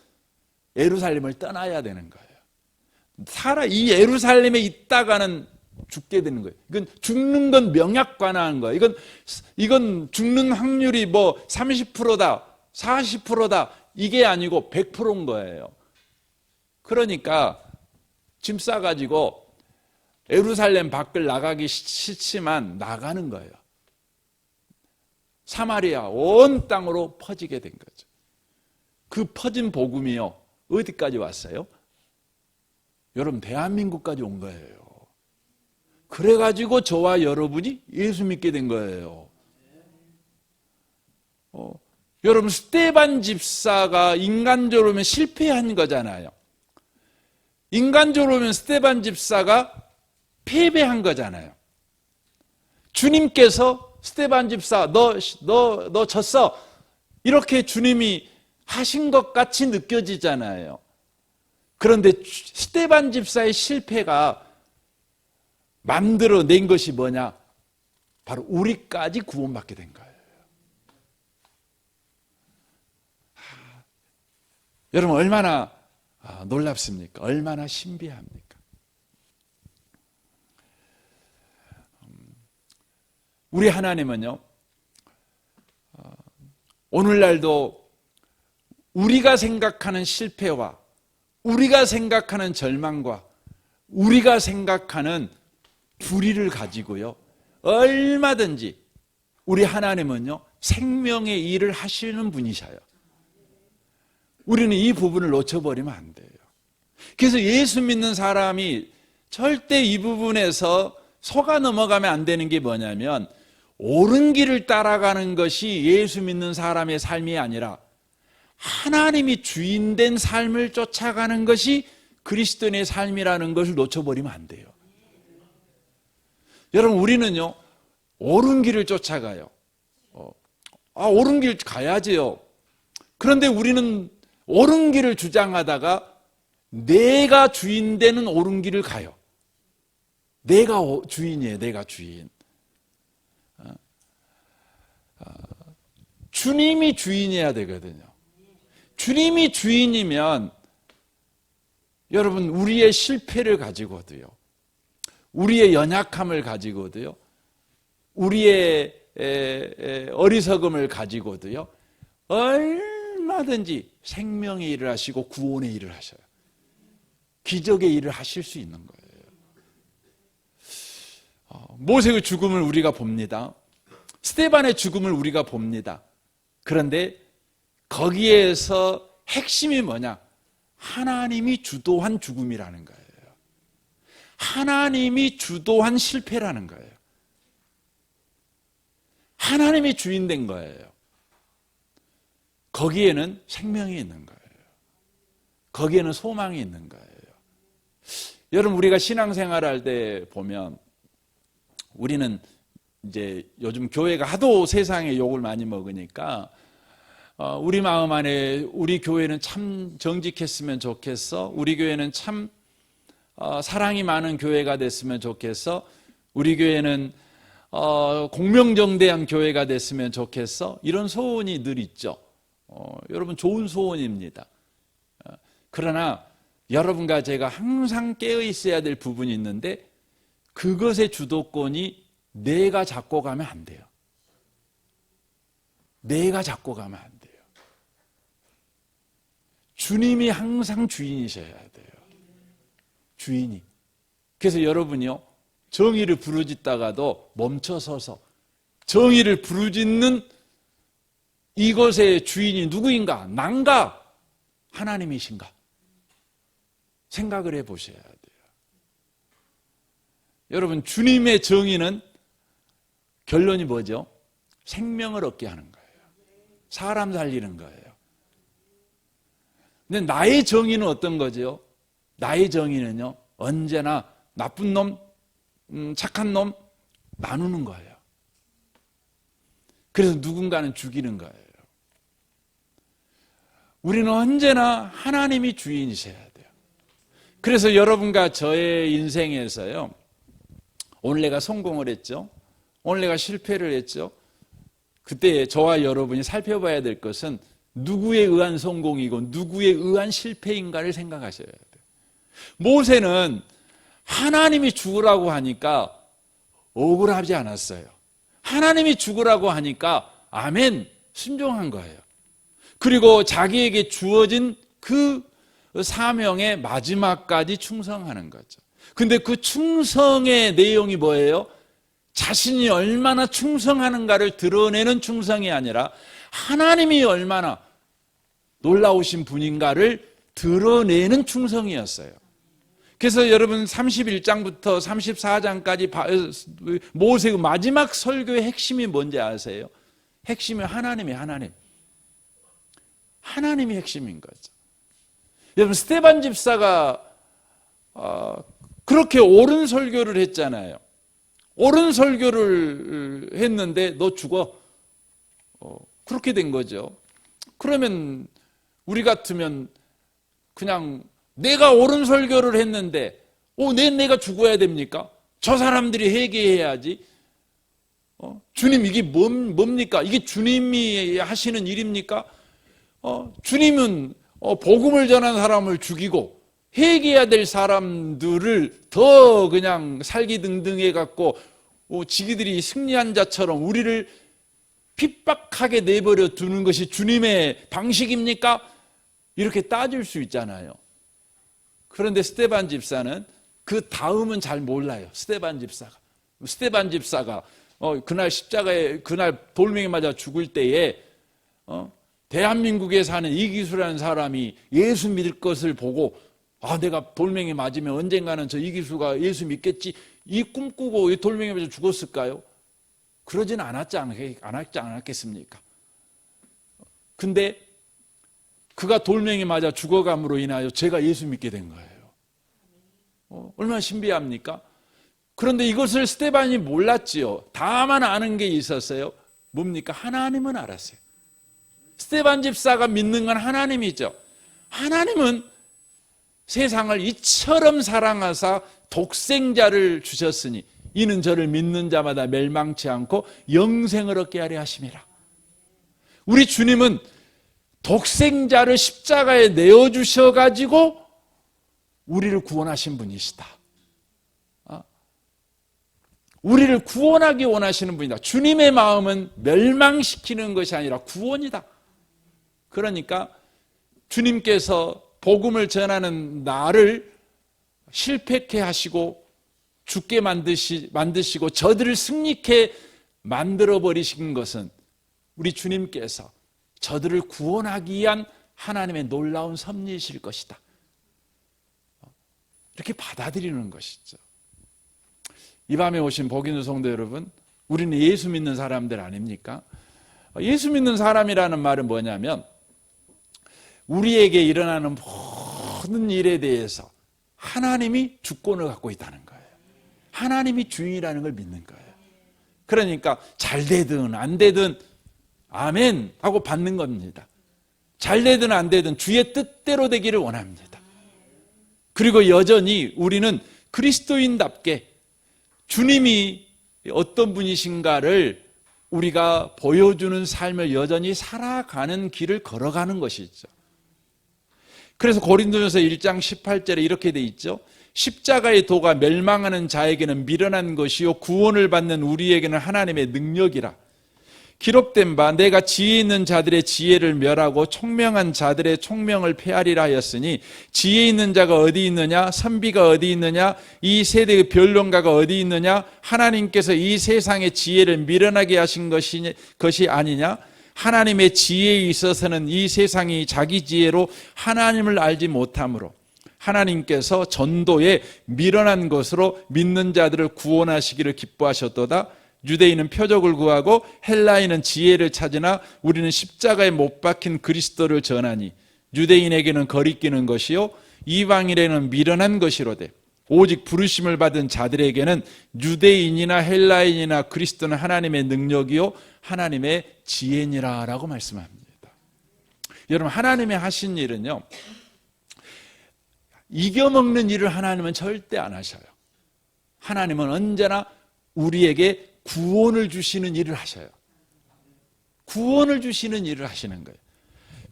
에루살렘을 떠나야 되는 거예요. 이 에루살렘에 있다가는 죽게 되는 거예요. 이건 죽는 건 명약관화한 거예요. 이건 죽는 확률이 뭐 30%다, 40%다, 이게 아니고 100%인 거예요. 그러니까 짐 싸가지고 에루살렘 밖을 나가기 싫지만 나가는 거예요. 사마리아 온 땅으로 퍼지게 된 거죠. 그 퍼진 복음이요, 어디까지 왔어요? 여러분, 대한민국까지 온 거예요. 그래가지고 저와 여러분이 예수 믿게 된 거예요. 여러분, 스데반 집사가 인간적으로면 실패한 거잖아요. 인간적으로면 스데반 집사가 패배한 거잖아요. 주님께서 스데반 집사, 너 졌어, 이렇게 주님이 하신 것 같이 느껴지잖아요. 그런데 스데반 집사의 실패가 만들어낸 것이 뭐냐? 바로 우리까지 구원받게 된 거예요. 여러분, 얼마나 놀랍습니까? 얼마나 신비합니까? 우리 하나님은요, 오늘날도 우리가 생각하는 실패와 우리가 생각하는 절망과 우리가 생각하는 불의를 가지고요, 얼마든지 우리 하나님은요, 생명의 일을 하시는 분이셔요. 우리는 이 부분을 놓쳐버리면 안 돼요. 그래서 예수 믿는 사람이 절대 이 부분에서 속아 넘어가면 안 되는 게 뭐냐면, 옳은 길을 따라가는 것이 예수 믿는 사람의 삶이 아니라 하나님이 주인된 삶을 쫓아가는 것이 그리스도인의 삶이라는 것을 놓쳐버리면 안 돼요. 여러분, 우리는요, 옳은 길을 쫓아가요. 옳은 길 가야지요. 그런데 우리는 옳은 길을 주장하다가 내가 주인 되는 옳은 길을 가요. 내가 주인이에요. 내가 주인. 주님이 주인이어야 되거든요. 주님이 주인이면 여러분 우리의 실패를 가지고도요, 우리의 연약함을 가지고도요, 우리의 어리석음을 가지고도요, 얼마든지 생명의 일을 하시고 구원의 일을 하셔요. 기적의 일을 하실 수 있는 거예요. 모세의 죽음을 우리가 봅니다. 스데반의 죽음을 우리가 봅니다. 그런데 거기에서 핵심이 뭐냐? 하나님이 주도한 죽음이라는 거예요. 하나님이 주도한 실패라는 거예요. 하나님이 주인 된 거예요. 거기에는 생명이 있는 거예요. 거기에는 소망이 있는 거예요. 여러분, 우리가 신앙생활 할 때 보면 우리는 이제 요즘 교회가 하도 세상에 욕을 많이 먹으니까 우리 마음 안에 우리 교회는 참 정직했으면 좋겠어. 우리 교회는 참 사랑이 많은 교회가 됐으면 좋겠어. 우리 교회는 공명정대한 교회가 됐으면 좋겠어. 이런 소원이 늘 있죠. 여러분, 좋은 소원입니다. 그러나 여러분과 제가 항상 깨어 있어야 될 부분이 있는데 그것의 주도권이 내가 잡고 가면 안 돼요. 내가 잡고 가면 안 돼요. 주님이 항상 주인이셔야 돼요. 주인이. 그래서 여러분이요, 정의를 부르짖다가도 멈춰서서 정의를 부르짖는 이것의 주인이 누구인가? 난가? 하나님이신가? 생각을 해보셔야 돼요. 여러분, 주님의 정의는 결론이 뭐죠? 생명을 얻게 하는 거예요. 사람 살리는 거예요. 근데 나의 정의는 어떤 거죠? 나의 정의는요, 언제나 나쁜 놈, 착한 놈 나누는 거예요. 그래서 누군가는 죽이는 거예요. 우리는 언제나 하나님이 주인이셔야 돼요. 그래서 여러분과 저의 인생에서요, 오늘 내가 성공을 했죠, 오늘 내가 실패를 했죠, 그때 저와 여러분이 살펴봐야 될 것은 누구에 의한 성공이고 누구에 의한 실패인가를 생각하셔야 돼요. 모세는 하나님이 죽으라고 하니까 억울하지 않았어요. 하나님이 죽으라고 하니까 아멘, 순종한 거예요. 그리고 자기에게 주어진 그 사명의 마지막까지 충성하는 거죠. 근데 그 충성의 내용이 뭐예요? 자신이 얼마나 충성하는가를 드러내는 충성이 아니라 하나님이 얼마나 놀라우신 분인가를 드러내는 충성이었어요. 그래서 여러분 31장부터 34장까지 모세의 마지막 설교의 핵심이 뭔지 아세요? 핵심이 하나님이 핵심인 거죠. 여러분, 스데반 집사가 그렇게 옳은 설교를 했잖아요. 옳은 설교를 했는데 너 죽어. 그렇게 된 거죠. 그러면 우리 같으면 그냥 내가 옳은 설교를 했는데 내가 죽어야 됩니까? 저 사람들이 회개해야지. 주님, 이게 뭡니까? 이게 주님이 하시는 일입니까? 주님은 복음을 전한 사람을 죽이고 회개해야 될 사람들을 더 그냥 살기등등해 갖고 지기들이 승리한 자처럼 우리를 핍박하게 내버려 두는 것이 주님의 방식입니까? 이렇게 따질 수 있잖아요. 그런데 스데반 집사는 그 다음은 잘 몰라요. 스데반 집사가 그날 십자가에 그날 돌멩이 맞아 죽을 때에 대한민국에 사는 이기수라는 사람이 예수 믿을 것을 보고 내가 돌멩이 맞으면 언젠가는 저 이기수가 예수 믿겠지, 이 꿈꾸고 이 돌멩이 맞아 죽었을까요? 그러진 않았지 않았겠습니까? 근데 그가 돌멩이 맞아 죽어감으로 인하여 제가 예수 믿게 된 거예요. 얼마나 신비합니까? 그런데 이것을 스데반이 몰랐지요. 다만 아는 게 있었어요. 뭡니까? 하나님은 알았어요. 스데반 집사가 믿는 건 하나님이죠. 하나님은 세상을 이처럼 사랑하사 독생자를 주셨으니 이는 저를 믿는 자마다 멸망치 않고 영생을 얻게 하려 하심이라. 우리 주님은 독생자를 십자가에 내어주셔가지고 우리를 구원하신 분이시다. 우리를 구원하기 원하시는 분이다. 주님의 마음은 멸망시키는 것이 아니라 구원이다. 그러니까 주님께서 복음을 전하는 나를 실패케 하시고 죽게 만드시고 저들을 승리케 만들어버리신 것은 우리 주님께서 저들을 구원하기 위한 하나님의 놀라운 섭리이실 것이다. 이렇게 받아들이는 것이죠. 이 밤에 오신 복 있는 성도 여러분, 우리는 예수 믿는 사람들 아닙니까? 예수 믿는 사람이라는 말은 뭐냐면 우리에게 일어나는 모든 일에 대해서 하나님이 주권을 갖고 있다는 거예요. 하나님이 주인이라는 걸 믿는 거예요. 그러니까 잘 되든 안 되든 아멘 하고 받는 겁니다. 잘 되든 안 되든 주의 뜻대로 되기를 원합니다. 그리고 여전히 우리는 그리스도인답게 주님이 어떤 분이신가를 우리가 보여주는 삶을 여전히 살아가는 길을 걸어가는 것이죠. 그래서 고린도전서 1장 18절에 이렇게 돼 있죠. 십자가의 도가 멸망하는 자에게는 미련한 것이요 구원을 받는 우리에게는 하나님의 능력이라. 기록된 바 내가 지혜 있는 자들의 지혜를 멸하고 총명한 자들의 총명을 폐하리라 하였으니 지혜 있는 자가 어디 있느냐, 선비가 어디 있느냐, 이 세대의 변론가가 어디 있느냐, 하나님께서 이 세상의 지혜를 미련하게 하신 것이 아니냐. 하나님의 지혜에 있어서는 이 세상이 자기 지혜로 하나님을 알지 못하므로 하나님께서 전도에 미련한 것으로 믿는 자들을 구원하시기를 기뻐하셨도다. 유대인은 표적을 구하고 헬라인은 지혜를 찾으나 우리는 십자가에 못 박힌 그리스도를 전하니 유대인에게는 거리끼는 것이요 이방인에게는 미련한 것이로되 오직 부르심을 받은 자들에게는 유대인이나 헬라인이나 그리스도는 하나님의 능력이요 하나님의 지혜니라 라고 말씀합니다. 여러분, 하나님의 하신 일은요, 이겨먹는 일을 하나님은 절대 안 하셔요. 하나님은 언제나 우리에게 구원을 주시는 일을 하셔요. 구원을 주시는 일을 하시는 거예요.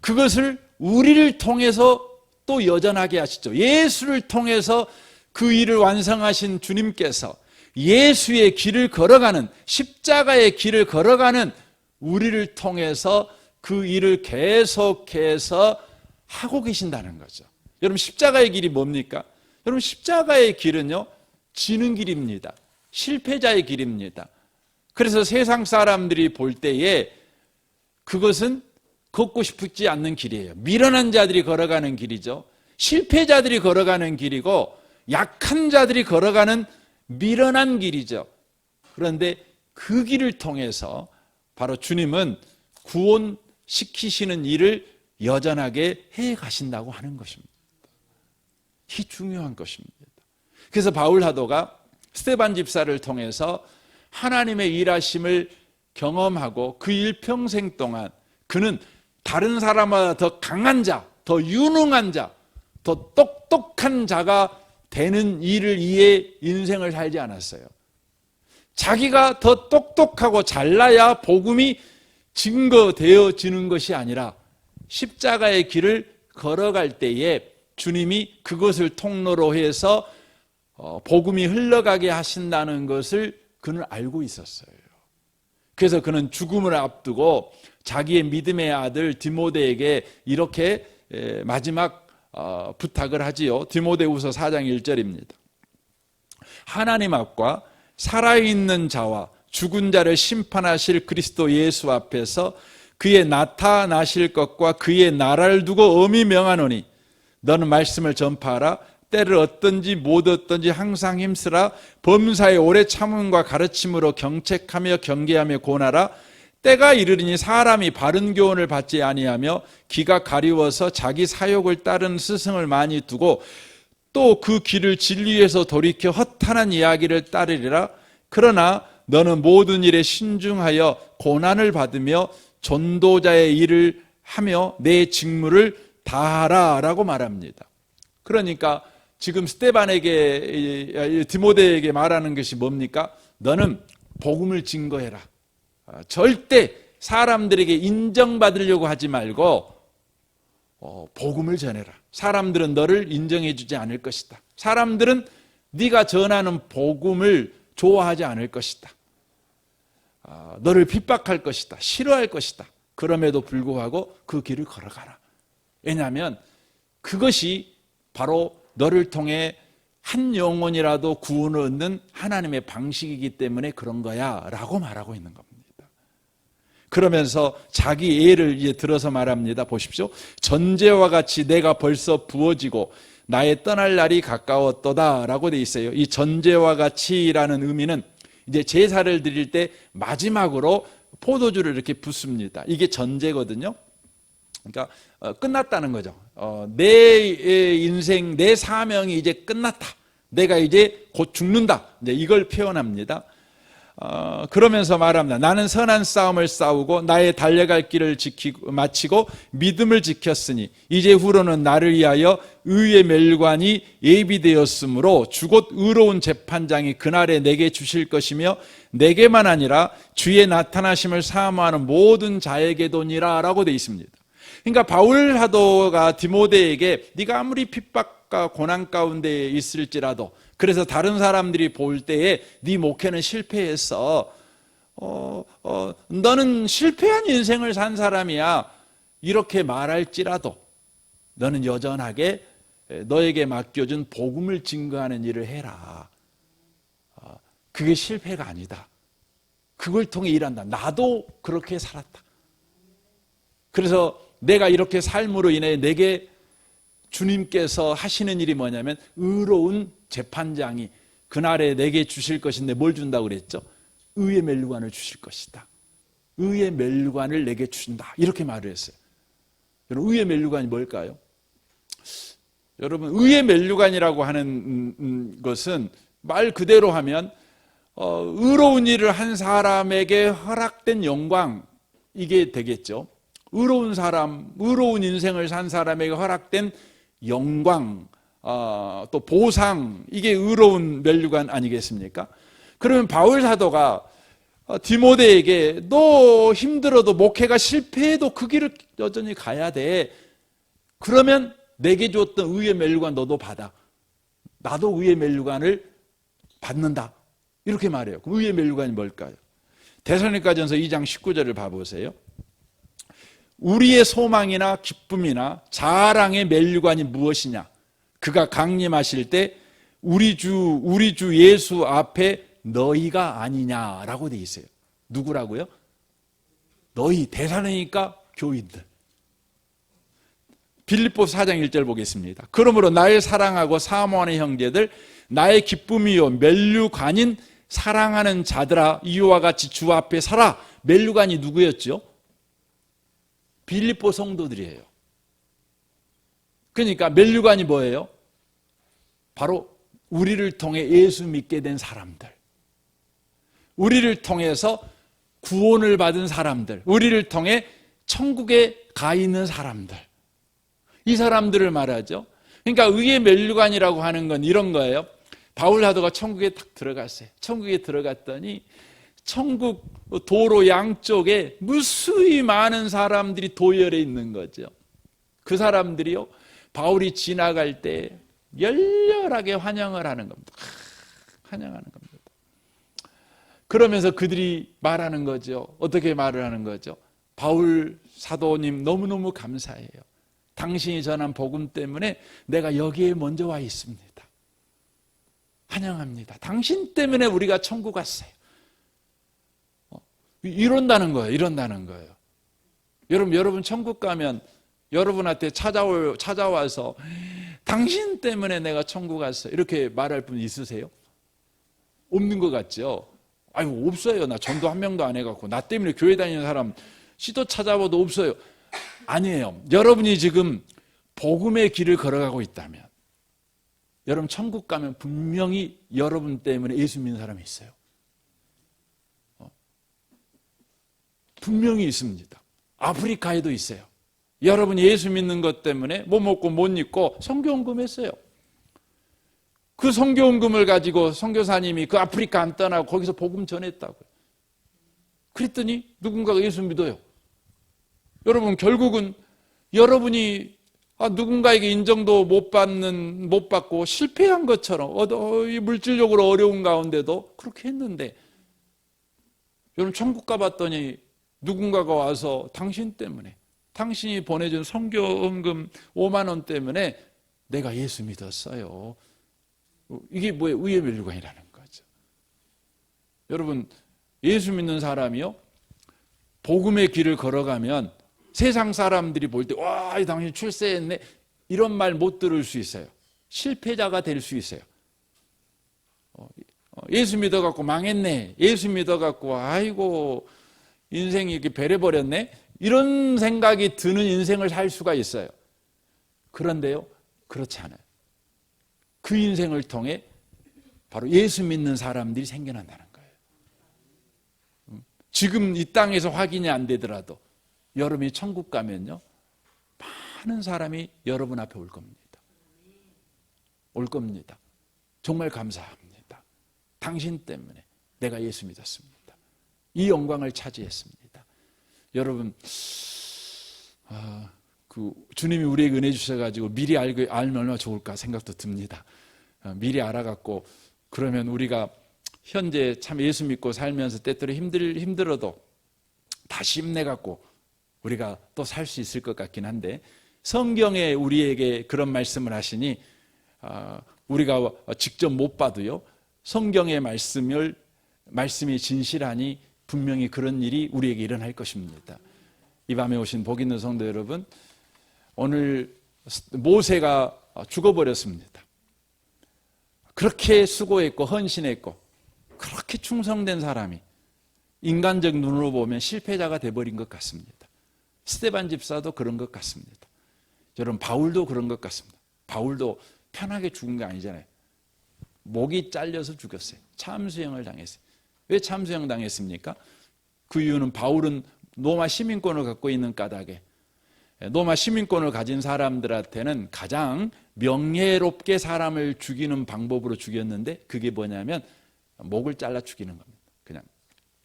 그것을 우리를 통해서 또 여전하게 하시죠. 예수를 통해서 그 일을 완성하신 주님께서 예수의 길을 걸어가는, 십자가의 길을 걸어가는 우리를 통해서 그 일을 계속해서 하고 계신다는 거죠. 여러분, 십자가의 길이 뭡니까? 여러분, 십자가의 길은요, 지는 길입니다. 실패자의 길입니다. 그래서 세상 사람들이 볼 때에 그것은 걷고 싶지 않는 길이에요. 미련한 자들이 걸어가는 길이죠. 실패자들이 걸어가는 길이고 약한 자들이 걸어가는 미련한 길이죠. 그런데 그 길을 통해서 바로 주님은 구원시키시는 일을 여전하게 해 가신다고 하는 것입니다. 이 중요한 것입니다. 그래서 바울 사도가 스데반 집사를 통해서 하나님의 일하심을 경험하고 그 일평생 동안 그는 다른 사람보다 더 강한 자, 더 유능한 자, 더 똑똑한 자가 되는 일을 위해 인생을 살지 않았어요. 자기가 더 똑똑하고 잘나야 복음이 증거되어지는 것이 아니라 십자가의 길을 걸어갈 때에 주님이 그것을 통로로 해서 복음이 흘러가게 하신다는 것을 그는 알고 있었어요. 그래서 그는 죽음을 앞두고 자기의 믿음의 아들 디모데에게 이렇게 마지막 부탁을 하지요. 디모데후서 4장 1절입니다. 하나님 앞과 살아있는 자와 죽은 자를 심판하실 그리스도 예수 앞에서 그의 나타나실 것과 그의 나라를 두고 엄히 명하노니 너는 말씀을 전파하라. 때를 얻든지 못 얻든지 항상 힘쓰라. 범사의 오래 참음과 가르침으로 경책하며 경계하며 권하라. 때가 이르리니 사람이 바른 교훈을 받지 아니하며 기가 가리워서 자기 사욕을 따른 스승을 많이 두고 또 그 길을 진리에서 돌이켜 허탄한 이야기를 따르리라. 그러나 너는 모든 일에 신중하여 고난을 받으며 전도자의 일을 하며 내 직무를 다하라 라고 말합니다. 그러니까 지금 스데반에게, 디모데에게 말하는 것이 뭡니까? 너는 복음을 증거해라. 절대 사람들에게 인정받으려고 하지 말고 복음을 전해라. 사람들은 너를 인정해 주지 않을 것이다. 사람들은 네가 전하는 복음을 좋아하지 않을 것이다. 너를 핍박할 것이다. 싫어할 것이다. 그럼에도 불구하고 그 길을 걸어가라. 왜냐하면 그것이 바로 너를 통해 한 영혼이라도 구원을 얻는 하나님의 방식이기 때문에 그런 거야 라고 말하고 있는 겁니다. 그러면서 자기 예를 이제 들어서 말합니다. 보십시오. 전제와 같이 내가 벌써 부어지고 나의 떠날 날이 가까웠도다 라고 돼 있어요. 이 전제와 같이라는 의미는 이제 제사를 드릴 때 마지막으로 포도주를 이렇게 붓습니다. 이게 전제거든요. 그러니까 끝났다는 거죠. 내 인생, 내 사명이 이제 끝났다. 내가 이제 곧 죽는다. 이제 이걸 표현합니다. 그러면서 말합니다. 나는 선한 싸움을 싸우고 나의 달려갈 길을 마치고 믿음을 지켰으니 이제 후로는 나를 위하여 의의 멸관이 예비되었으므로 주곧 의로운 재판장이 그날에 내게 주실 것이며 내게만 아니라 주의 나타나심을 사모하는 모든 자에게도니라 라고 되어 있습니다. 그러니까 바울 사도가 디모데에게 네가 아무리 핍박과 고난 가운데 있을지라도 그래서 다른 사람들이 볼 때에 네 목회는 실패했어. 너는 실패한 인생을 산 사람이야. 이렇게 말할지라도 너는 여전하게 너에게 맡겨준 복음을 증거하는 일을 해라. 그게 실패가 아니다. 그걸 통해 일한다. 나도 그렇게 살았다. 그래서 내가 이렇게 삶으로 인해 내게 주님께서 하시는 일이 뭐냐면 의로운 재판장이 그날에 내게 주실 것인데 뭘 준다고 그랬죠? 의의 멸관을 주실 것이다. 의의 멸관을 내게 주신다. 이렇게 말을 했어요. 여러분, 의의 멸관이 뭘까요? 여러분, 의의 멸관이라고 하는 것은 말 그대로 하면 의로운 일을 한 사람에게 허락된 영광, 이게 되겠죠. 의로운 사람, 의로운 인생을 산 사람에게 허락된 영광, 또 보상, 이게 의로운 멸관 아니겠습니까? 그러면 바울 사도가 디모데에게 너 힘들어도 목회가 실패해도 그 길을 여전히 가야 돼. 그러면 내게 줬던 의의 멸관 너도 받아. 나도 의의 멸관을 받는다. 이렇게 말해요. 그럼 의의 멸관이 뭘까요? 데살로니가전서 2장 19절을 봐보세요. 우리의 소망이나 기쁨이나 자랑의 멸관이 무엇이냐? 그가 강림하실 때 우리 주 예수 앞에 너희가 아니냐라고 돼 있어요. 누구라고요? 너희, 데살로니가 교인들. 빌립보서 4장 1절 보겠습니다. 그러므로 나의 사랑하고 사모하는 형제들, 나의 기쁨이요 멸류관인 사랑하는 자들아, 이와 같이 주 앞에 서라. 멸류관이 누구였죠? 빌립보 성도들이에요. 그러니까 멸류관이 뭐예요? 바로 우리를 통해 예수 믿게 된 사람들, 우리를 통해서 구원을 받은 사람들, 우리를 통해 천국에 가 있는 사람들, 이 사람들을 말하죠. 그러니까 의의 멸류관이라고 하는 건 이런 거예요. 바울 사도가 천국에 딱 들어갔어요. 천국에 들어갔더니 천국 도로 양쪽에 무수히 많은 사람들이 도열해 있는 거죠. 그 사람들이요, 바울이 지나갈 때 열렬하게 환영을 하는 겁니다. 환영하는 겁니다. 그러면서 그들이 말하는 거죠. 어떻게 말을 하는 거죠? 바울 사도님 너무너무 감사해요. 당신이 전한 복음 때문에 내가 여기에 먼저 와 있습니다. 환영합니다. 당신 때문에 우리가 천국 갔어요. 이런다는 거예요. 이런다는 거예요. 여러분 천국 가면 여러분한테 찾아와서 당신 때문에 내가 천국 갔어요. 이렇게 말할 분 있으세요? 없는 것 같죠? 아유, 없어요. 나 전도 한 명도 안 해갖고 나 때문에 교회 다니는 사람 시도 찾아봐도 없어요. 아니에요. 여러분이 지금 복음의 길을 걸어가고 있다면 여러분 천국 가면 분명히 여러분 때문에 예수 믿는 사람이 있어요. 분명히 있습니다. 아프리카에도 있어요. 여러분이 예수 믿는 것 때문에 못 먹고 못 입고 선교헌금 했어요. 그 선교헌금을 가지고 선교사님이 그 아프리카 안 떠나고 거기서 복음 전했다고요. 그랬더니 누군가가 예수 믿어요. 여러분, 결국은 여러분이 누군가에게 인정도 못 받고 실패한 것처럼 물질적으로 어려운 가운데도 그렇게 했는데, 여러분 천국 가봤더니 누군가가 와서 당신 때문에, 당신이 보내준 선교헌금 5만 원 때문에 내가 예수 믿었어요. 이게 뭐예요? 의의 멸류관이라는 거죠. 여러분, 예수 믿는 사람이요, 복음의 길을 걸어가면 세상 사람들이 볼 때 와, 이 당신 출세했네, 이런 말 못 들을 수 있어요. 실패자가 될 수 있어요. 예수 믿어갖고 망했네, 예수 믿어갖고 아이고 인생이 이렇게 배려버렸네, 이런 생각이 드는 인생을 살 수가 있어요. 그런데요, 그렇지 않아요. 그 인생을 통해 바로 예수 믿는 사람들이 생겨난다는 거예요. 지금 이 땅에서 확인이 안 되더라도 여러분이 천국 가면요, 많은 사람이 여러분 앞에 올 겁니다. 올 겁니다. 정말 감사합니다. 당신 때문에 내가 예수 믿었습니다. 이 영광을 차지했습니다. 여러분, 주님이 우리에게 은혜 주셔가지고 미리 알면 얼마나 좋을까 생각도 듭니다. 미리 알아갖고, 그러면 우리가 현재 참 예수 믿고 살면서 때때로 힘들어도 다시 힘내갖고 우리가 또 살 수 있을 것 같긴 한데, 성경에 우리에게 그런 말씀을 하시니 우리가 직접 못 봐도요, 성경의 말씀이 진실하니 분명히 그런 일이 우리에게 일어날 것입니다. 이 밤에 오신 복 있는 성도 여러분, 오늘 모세가 죽어버렸습니다. 그렇게 수고했고 헌신했고 그렇게 충성된 사람이 인간적 눈으로 보면 실패자가 돼버린 것 같습니다. 스데반 집사도 그런 것 같습니다. 여러분, 바울도 그런 것 같습니다. 바울도 편하게 죽은 게 아니잖아요. 목이 잘려서 죽였어요. 참수형을 당했어요. 왜 참수형 당했습니까? 그 이유는 바울은 로마 시민권을 갖고 있는 까닭에, 로마 시민권을 가진 사람들한테는 가장 명예롭게 사람을 죽이는 방법으로 죽였는데, 그게 뭐냐면 목을 잘라 죽이는 겁니다. 그냥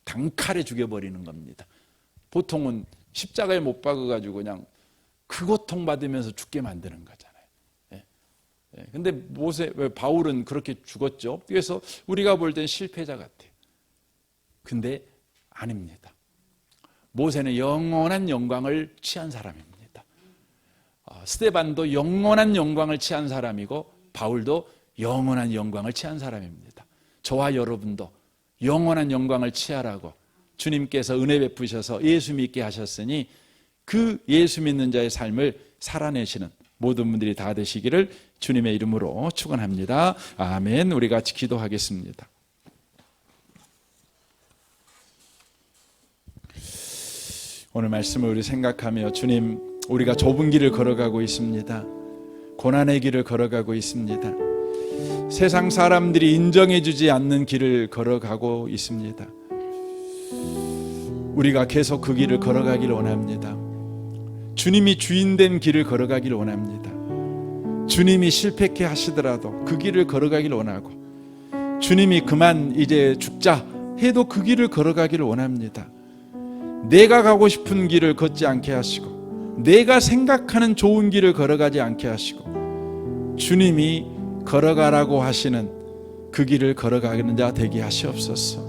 단칼에 죽여버리는 겁니다. 보통은 십자가에 못 박아가지고 그냥 그 고통받으면서 죽게 만드는 거잖아요. 근데 바울은 그렇게 죽었죠. 그래서 우리가 볼 땐 실패자 같아요. 근데 아닙니다. 모세는 영원한 영광을 취한 사람입니다. 스데반도 영원한 영광을 취한 사람이고, 바울도 영원한 영광을 취한 사람입니다. 저와 여러분도 영원한 영광을 취하라고 주님께서 은혜 베푸셔서 예수 믿게 하셨으니, 그 예수 믿는 자의 삶을 살아내시는 모든 분들이 다 되시기를 주님의 이름으로 축원합니다. 아멘. 우리 같이 기도하겠습니다. 오늘 말씀을 우리 생각하며, 주님, 우리가 좁은 길을 걸어가고 있습니다. 고난의 길을 걸어가고 있습니다. 세상 사람들이 인정해주지 않는 길을 걸어가고 있습니다. 우리가 계속 그 길을 걸어가기를 원합니다. 주님이 주인된 길을 걸어가기를 원합니다. 주님이 실패케 하시더라도 그 길을 걸어가기를 원하고, 주님이 그만 이제 죽자 해도 그 길을 걸어가기를 원합니다. 내가 가고 싶은 길을 걷지 않게 하시고, 내가 생각하는 좋은 길을 걸어가지 않게 하시고, 주님이 걸어가라고 하시는 그 길을 걸어가는 자 되게 하시옵소서.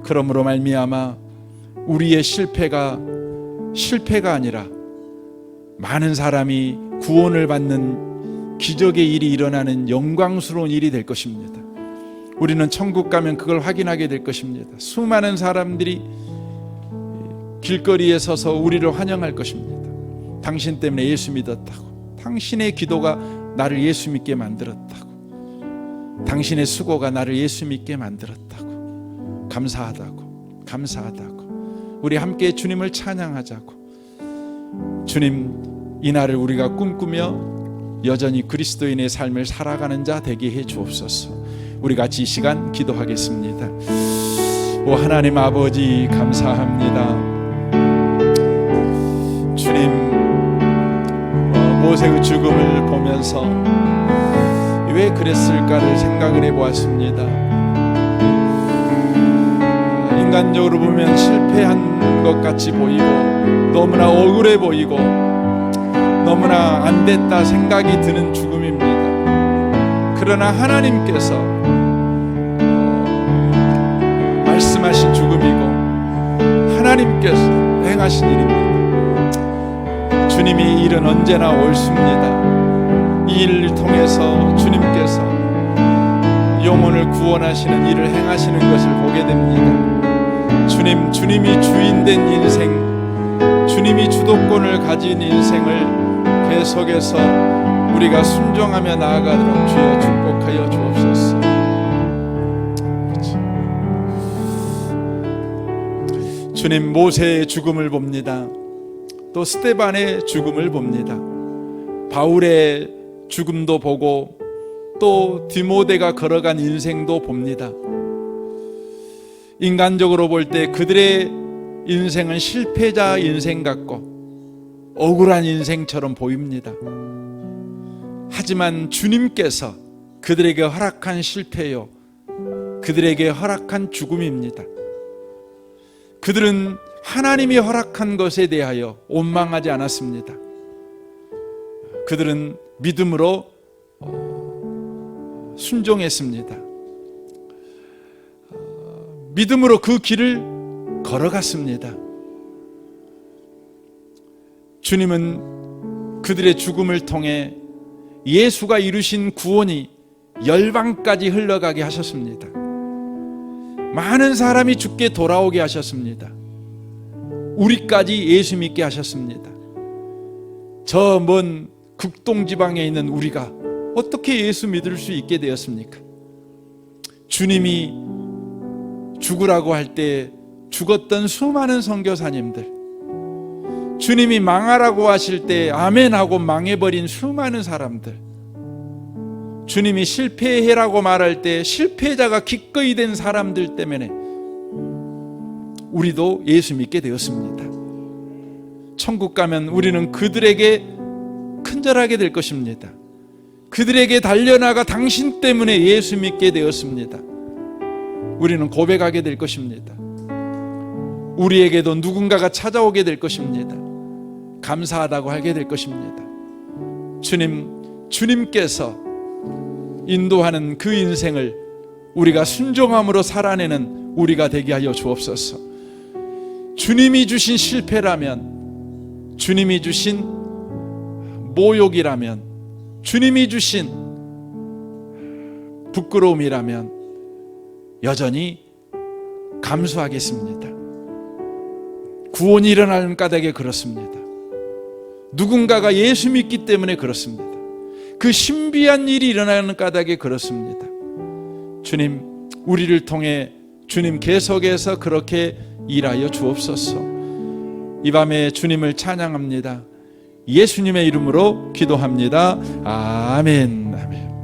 그러므로 말미암아 우리의 실패가 아니라 많은 사람이 구원을 받는 기적의 일이 일어나는 영광스러운 일이 될 것입니다. 우리는 천국 가면 그걸 확인하게 될 것입니다. 수많은 사람들이 길거리에 서서 우리를 환영할 것입니다. 당신 때문에 예수 믿었다고, 당신의 기도가 나를 예수 믿게 만들었다고, 당신의 수고가 나를 예수 믿게 만들었다고, 감사하다고 우리 함께 주님을 찬양하자고. 주님, 이날을 우리가 꿈꾸며 여전히 그리스도인의 삶을 살아가는 자 되게 해 주옵소서. 우리 같이 이 시간 기도하겠습니다. 오 하나님 아버지, 감사합니다. 주님, 모세의 죽음을 보면서 왜 그랬을까를 생각을 해보았습니다. 인간적으로 보면 실패한 것 같이 보이고 너무나 억울해 보이고 너무나 안 됐다 생각이 드는 죽음입니다. 그러나 하나님께서 말씀하신 죽음이고 하나님께서 행하신 일입니다. 주님이 이 일은 언제나 옳습니다. 이 일을 통해서 주님께서 영혼을 구원하시는 일을 행하시는 것을 보게 됩니다. 주님이 주인된 인생, 주님이 주도권을 가진 인생을 계속해서 우리가 순종하며 나아가도록 주여 축복하여 주옵소서. 주님, 모세의 죽음을 봅니다. 또 스데반의 죽음을 봅니다. 바울의 죽음도 보고 또 디모데가 걸어간 인생도 봅니다. 인간적으로 볼 때 그들의 인생은 실패자 인생 같고 억울한 인생처럼 보입니다. 하지만 주님께서 그들에게 허락한 실패요, 그들에게 허락한 죽음입니다. 그들은 하나님이 허락한 것에 대하여 원망하지 않았습니다. 그들은 믿음으로 순종했습니다. 믿음으로 그 길을 걸어갔습니다. 주님은 그들의 죽음을 통해 예수가 이루신 구원이 열방까지 흘러가게 하셨습니다. 많은 사람이 죽게 돌아오게 하셨습니다. 우리까지 예수 믿게 하셨습니다. 저 먼 극동지방에 있는 우리가 어떻게 예수 믿을 수 있게 되었습니까? 주님이 죽으라고 할 때 죽었던 수많은 선교사님들, 주님이 망하라고 하실 때 아멘하고 망해버린 수많은 사람들, 주님이 실패해라고 말할 때 실패자가 기꺼이 된 사람들 때문에 우리도 예수 믿게 되었습니다. 천국 가면 우리는 그들에게 큰절하게 될 것입니다. 그들에게 달려나가 당신 때문에 예수 믿게 되었습니다. 우리는 고백하게 될 것입니다. 우리에게도 누군가가 찾아오게 될 것입니다. 감사하다고 하게 될 것입니다. 주님께서 인도하는 그 인생을 우리가 순종함으로 살아내는 우리가 되게 하여 주옵소서. 주님이 주신 실패라면, 주님이 주신 모욕이라면, 주님이 주신 부끄러움이라면 여전히 감수하겠습니다. 구원이 일어나는 까닭에 그렇습니다. 누군가가 예수 믿기 때문에 그렇습니다. 그 신비한 일이 일어나는 까닭에 그렇습니다. 주님, 우리를 통해 주님 계속해서 그렇게 일하여 주옵소서. 이 밤에 주님을 찬양합니다. 예수님의 이름으로 기도합니다. 아멘. 아멘.